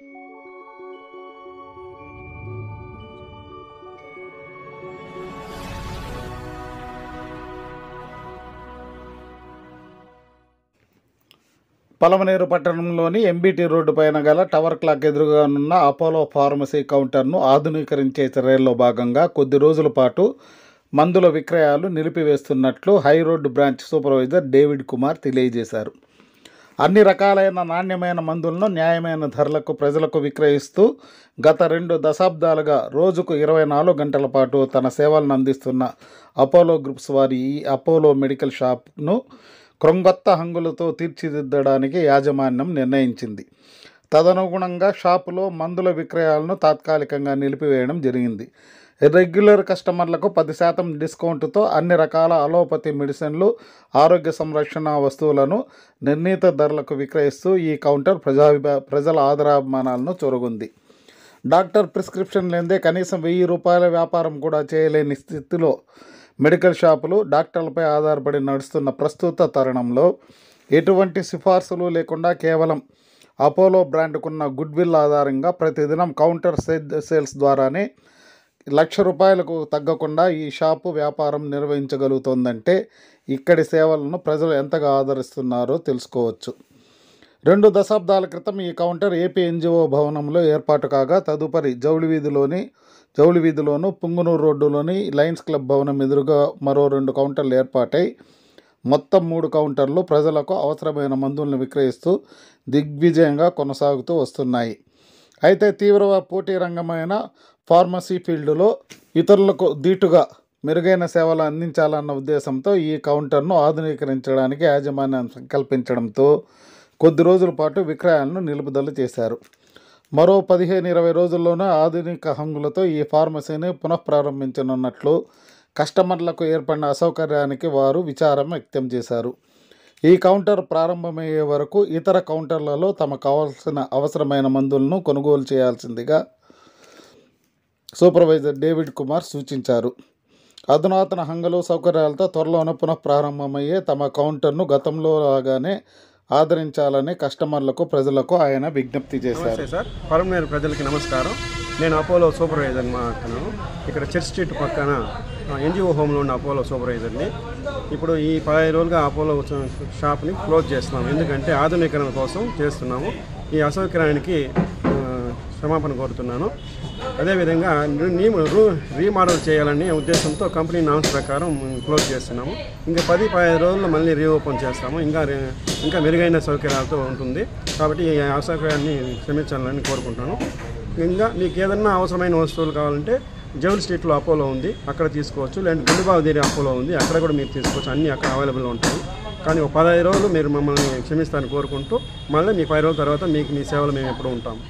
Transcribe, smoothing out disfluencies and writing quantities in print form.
పలమనేరు పట్టణంలోని MBT road పైన గల టవర్ క్లాక్ ఎదురుగానున్న అపోలో ఫార్మసీ కౌంటర్ను ఆధునీకరించే చర్యల్లో భాగంగా కొద్ది రోజుల పాటు మందుల విక్రయాలు నిలిపివేస్తున్నట్లు high road branch supervisor David Kumar తెలియజేశారు. అన్ని రకాలైన నాణ్యమైన మందులను న్యాయమైన ధరలకు ప్రజలకు విక్రయిస్తూ గత 2 దశాబ్దాలుగా రోజుకు 24 గంటల పాటు తన సేవలను అందిస్తున్న అపోలో గ్రూప్స్ వారి ఈ అపోలో మెడికల్ షాప్ను క్రొంగొత్త హంగులతో తీర్చిదిద్దడానికి యాజమాన్యం నిర్ణయించింది. తదనుగుణంగా షాపులో మందుల విక్రయాలను తాత్కాలికంగా నిలిపివేయడం జరిగింది. రెగ్యులర్ కస్టమర్లకు 10% డిస్కౌంట్తో అన్ని రకాల అలోపతి మెడిసిన్లు, ఆరోగ్య సంరక్షణ వస్తువులను నిర్ణీత ధరలకు విక్రయిస్తూ ఈ కౌంటర్ ప్రజల ఆదరాభిమానాలను చూరగొంది. డాక్టర్ ప్రిస్క్రిప్షన్ లేదే కనీసం ₹1000 వ్యాపారం కూడా చేయలేని స్థితిలో మెడికల్ షాపులు డాక్టర్లపై ఆధారపడి నడుస్తున్న ప్రస్తుత తరుణంలో ఎటువంటి సిఫార్సులు లేకుండా కేవలం అపోలో బ్రాండ్కున్న గుడ్విల్ ఆధారంగా ప్రతిదినం కౌంటర్ సేల్స్ ద్వారానే ₹1,00,000కు తగ్గకుండా ఈ షాపు వ్యాపారం నిర్వహించగలుగుతోందంటే ఇక్కడి సేవలను ప్రజలు ఎంతగా ఆదరిస్తున్నారో తెలుసుకోవచ్చు. 2 దశాబ్దాల క్రితం ఈ కౌంటర్ ఏపీ ఎన్జిఓ భవనంలో ఏర్పాటు కాగా తదుపరి జౌళి వీధిలోను, పుంగునూరు రోడ్డులోని లయన్స్ క్లబ్ భవనం ఎదురుగా మరో 2 కౌంటర్లు ఏర్పాటై మొత్తం 3 కౌంటర్లు ప్రజలకు అవసరమైన మందులను విక్రయిస్తూ దిగ్విజయంగా కొనసాగుతూ వస్తున్నాయి. అయితే తీవ్ర పోటీ రంగమైన ఫార్మసీ ఫీల్డ్లో ఇతరులకు దీటుగా మెరుగైన సేవలు అందించాలన్న ఉద్దేశంతో ఈ కౌంటర్ను ఆధునీకరించడానికి యాజమాన్యం సంకల్పించడంతో కొద్ది రోజుల పాటు విక్రయాలను నిలుపుదల చేశారు. మరో 15-20 రోజుల్లోనే ఆధునిక హంగులతో ఈ ఫార్మసీని పునఃప్రారంభించనున్నట్లు కస్టమర్లకు ఏర్పడిన అసౌకర్యానికి వారు విచారం వ్యక్తం చేశారు. ఈ కౌంటర్ ప్రారంభమయ్యే వరకు ఇతర కౌంటర్లలో తమకు అవసరమైన మందులను కొనుగోలు చేయాల్సిందిగా సూపర్వైజర్ డేవిడ్ కుమార్ సూచించారు. అధునాతన హంగులు, సౌకర్యాలతో త్వరలోనే పునఃప్రారంభమయ్యే తమ కౌంటర్ను గతంలో లాగానే ఆదరించాలని కస్టమర్లకు, ప్రజలకు ఆయన విజ్ఞప్తి చేశారు. సార్, పలమనేరు ప్రజలకి నమస్కారం. నేను అపోలో సూపర్వైజర్ మాట్లాడుతున్నాను. ఇక్కడ చర్చ్ స్ట్రీట్ పక్కన ఎన్జిఓ హోమ్లో ఉన్న అపోలో సూపర్వైజర్ని. ఇప్పుడు ఈ 15 రోజులుగా అపోలో షాప్ని క్లోజ్ చేస్తున్నాము. ఎందుకంటే ఆధునీకరణ కోసం చేస్తున్నాము. ఈ అసౌకర్యానికి క్షమాపణ కోరుతున్నాను. అదేవిధంగా రీమోడల్ చేయాలనే ఉద్దేశంతో కంపెనీ నామ్స్ ప్రకారం క్లోజ్ చేస్తున్నాము. ఇంకా 10-15 రోజుల్లో మళ్ళీ రీఓపెన్ చేస్తాము. ఇంకా మెరుగైన సౌకర్యాలతో ఉంటుంది. కాబట్టి ఈ అసౌకర్యాన్ని క్షమించాలని కోరుకుంటున్నాను. ఇంకా మీకు ఏదన్నా అవసరమైన వస్తువులు కావాలంటే జౌళి స్ట్రీట్లో అపోలో ఉంది, అక్కడ తీసుకోవచ్చు. లేదంటే గుండుబాబు దగ్గర అపోలో ఉంది, అక్కడ కూడా మీరు తీసుకోవచ్చు. అన్నీ అక్కడ అవైలబుల్గా ఉంటాయి. కానీ ఒక 15 రోజులు మీరు మమ్మల్ని క్షమిస్తారని కోరుకుంటూ మళ్ళీ మీ 15 రోజుల తర్వాత మీ సేవలు మేము ఎప్పుడు ఉంటాము.